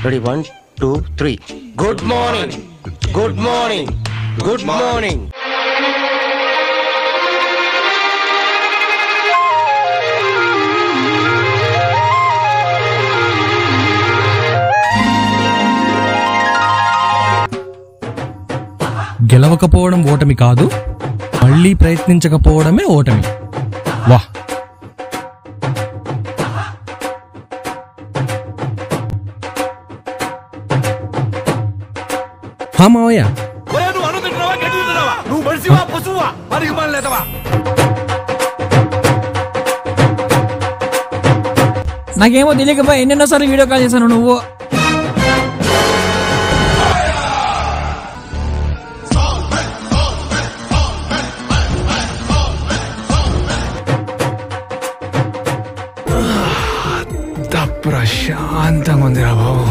Ready 1 2 3 good morning good morning good morning. గెలవకపోవడం ఓటమి కాదు, మళ్ళీ ప్రయత్నించకపోవడమే ఓటమి. వా మావయ్య, నాకేమో తెలియకపోయి ఎన్నెన్నోసార్లు వీడియో కాల్ చేశాను నువ్వు. ప్రశాంతంగా ఉందిరా బాబు.